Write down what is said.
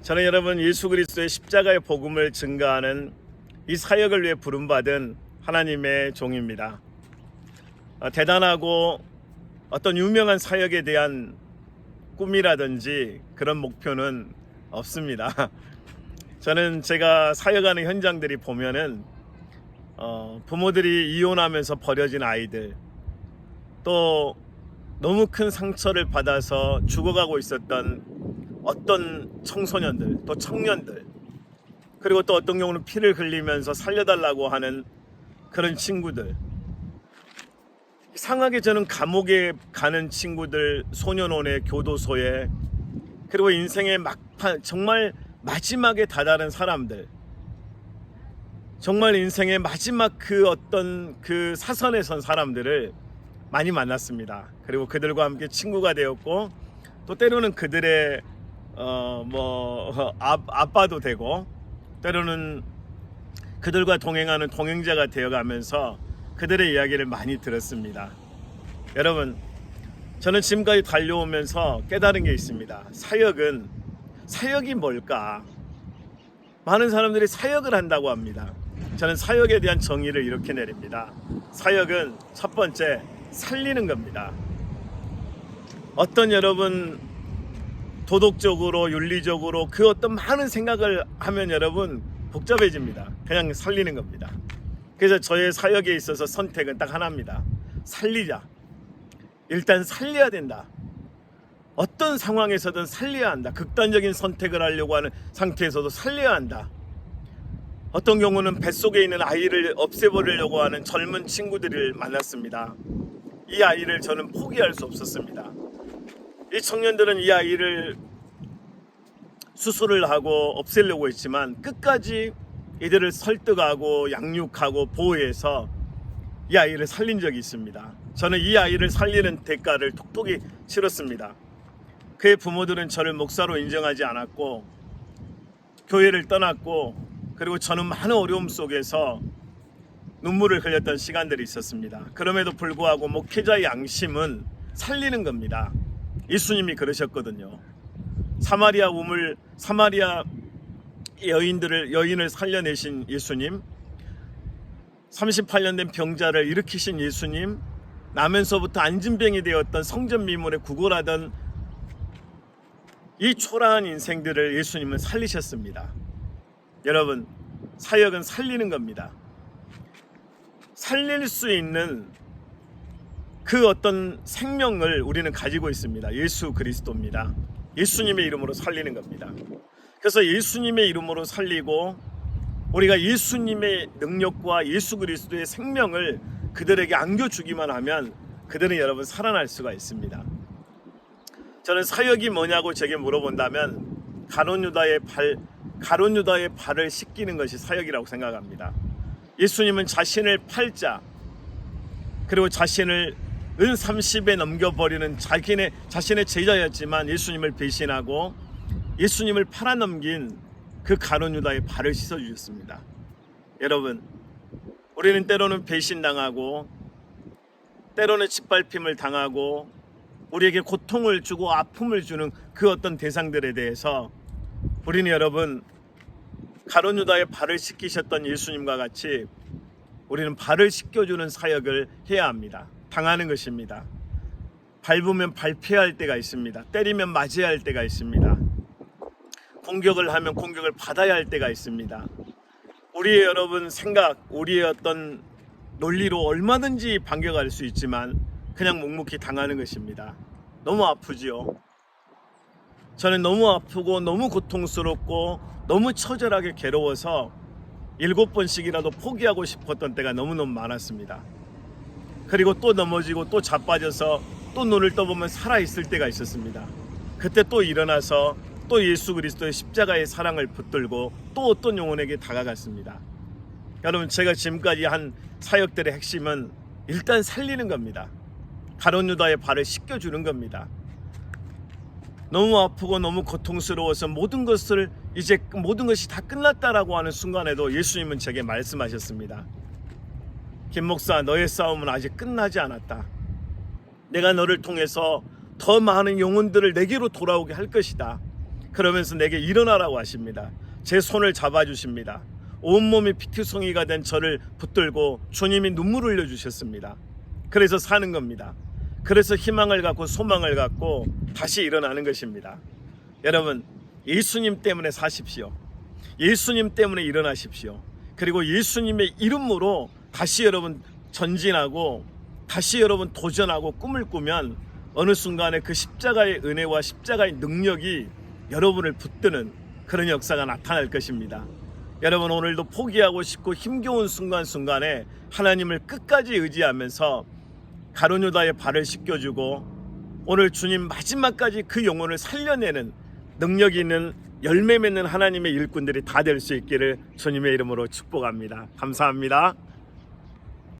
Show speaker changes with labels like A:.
A: 저는 여러분 예수 그리스도의 십자가의 복음을 증거하는 이 사역을 위해 부름받은 하나님의 종입니다. 대단하고 어떤 유명한 사역에 대한 꿈이라든지 그런 목표는 없습니다. 저는 제가 사역하는 현장들이 보면은 부모들이 이혼하면서 버려진 아이들, 또 너무 큰 상처를 받아서 죽어가고 있었던 어떤 청소년들, 또 청년들, 그리고 또 어떤 경우는 피를 흘리면서 살려달라고 하는 그런 친구들, 이상하게 저는 감옥에 가는 친구들, 소년원에, 교도소에, 그리고 인생의 막판, 정말 마지막에 다다른 사람들, 정말 인생의 마지막 그 어떤 그 사선에 선 사람들을 많이 만났습니다. 그리고 그들과 함께 친구가 되었고, 또 때로는 그들의 아빠도 되고, 때로는 그들과 동행하는 동행자가 되어가면서 그들의 이야기를 많이 들었습니다. 여러분, 저는 지금까지 달려오면서 깨달은 게 있습니다. 사역이 뭘까? 많은 사람들이 사역을 한다고 합니다. 저는 사역에 대한 정의를 이렇게 내립니다. 사역은 첫 번째, 살리는 겁니다. 어떤 여러분 도덕적으로 윤리적으로 그 어떤 많은 생각을 하면 여러분 복잡해집니다. 그냥 살리는 겁니다. 그래서 저의 사역에 있어서 선택은 딱 하나입니다. 살리자. 일단 살려야 된다. 어떤 상황에서든 살려야 한다. 극단적인 선택을 하려고 하는 상태에서도 살려야 한다. 어떤 경우는 뱃속에 있는 아이를 없애버리려고 하는 젊은 친구들을 만났습니다. 이 아이를 저는 포기할 수 없었습니다. 이 청년들은 이 아이를 수술을 하고 없애려고 했지만 끝까지 이들을 설득하고 양육하고 보호해서 이 아이를 살린 적이 있습니다. 저는 이 아이를 살리는 대가를 톡톡히 치렀습니다. 그의 부모들은 저를 목사로 인정하지 않았고 교회를 떠났고, 그리고 저는 많은 어려움 속에서 눈물을 흘렸던 시간들이 있었습니다. 그럼에도 불구하고 목회자의 양심은 살리는 겁니다. 예수님이 그러셨거든요. 사마리아 여인을 살려내신 예수님, 38년 된 병자를 일으키신 예수님, 나면서부터 안진병이 되었던 성전 미문에 구걸하던 이 초라한 인생들을 예수님은 살리셨습니다. 여러분, 사역은 살리는 겁니다. 살릴 수 있는 그 어떤 생명을 우리는 가지고 있습니다. 예수 그리스도입니다. 예수님의 이름으로 살리는 겁니다. 그래서 예수님의 이름으로 살리고, 우리가 예수님의 능력과 예수 그리스도의 생명을 그들에게 안겨주기만 하면 그들은 여러분 살아날 수가 있습니다. 저는 사역이 뭐냐고 제게 물어본다면 가룟 유다의 발을 씻기는 것이 사역이라고 생각합니다. 예수님은 자신을 팔자, 그리고 자신을 은 30에 넘겨버리는 자신의 제자였지만 예수님을 배신하고 예수님을 팔아넘긴 그 가룟 유다의 발을 씻어주셨습니다. 여러분, 우리는 때로는 배신당하고, 때로는 짓밟힘을 당하고, 우리에게 고통을 주고 아픔을 주는 그 어떤 대상들에 대해서 우리는 여러분 가룟 유다의 발을 씻기셨던 예수님과 같이 우리는 발을 씻겨주는 사역을 해야 합니다. 당하는 것입니다. 밟으면 밟혀야 할 때가 있습니다. 때리면 맞아야 할 때가 있습니다. 공격을 하면 공격을 받아야 할 때가 있습니다. 우리의 여러분 생각, 우리의 어떤 논리로 얼마든지 반격할 수 있지만 그냥 묵묵히 당하는 것입니다. 너무 아프지요. 저는 너무 아프고 너무 고통스럽고 너무 처절하게 괴로워서 7번씩이라도 포기하고 싶었던 때가 너무너무 많았습니다. 그리고 또 넘어지고 또 자빠져서 또 눈을 떠보면 살아있을 때가 있었습니다. 그때 또 일어나서 또 예수 그리스도의 십자가의 사랑을 붙들고 또 어떤 영혼에게 다가갔습니다. 여러분, 제가 지금까지 한 사역들의 핵심은 일단 살리는 겁니다. 가룟 유다의 발을 씻겨주는 겁니다. 너무 아프고 너무 고통스러워서 모든 것이 다 끝났다라고 하는 순간에도 예수님은 제게 말씀하셨습니다. 김 목사, 너의 싸움은 아직 끝나지 않았다. 내가 너를 통해서 더 많은 영혼들을 내게로 돌아오게 할 것이다. 그러면서 내게 일어나라고 하십니다. 제 손을 잡아주십니다. 온몸이 피투성이가 된 저를 붙들고 주님이 눈물을 흘려주셨습니다. 그래서 사는 겁니다. 그래서 희망을 갖고 소망을 갖고 다시 일어나는 것입니다. 여러분, 예수님 때문에 사십시오. 예수님 때문에 일어나십시오. 그리고 예수님의 이름으로 다시 여러분 전진하고 다시 여러분 도전하고 꿈을 꾸면 어느 순간에 그 십자가의 은혜와 십자가의 능력이 여러분을 붙드는 그런 역사가 나타날 것입니다. 여러분, 오늘도 포기하고 싶고 힘겨운 순간순간에 하나님을 끝까지 의지하면서 가룟 유다의 발을 씻겨주고 오늘 주님 마지막까지 그 영혼을 살려내는 능력이 있는 열매 맺는 하나님의 일꾼들이 다 될 수 있기를 주님의 이름으로 축복합니다. 감사합니다.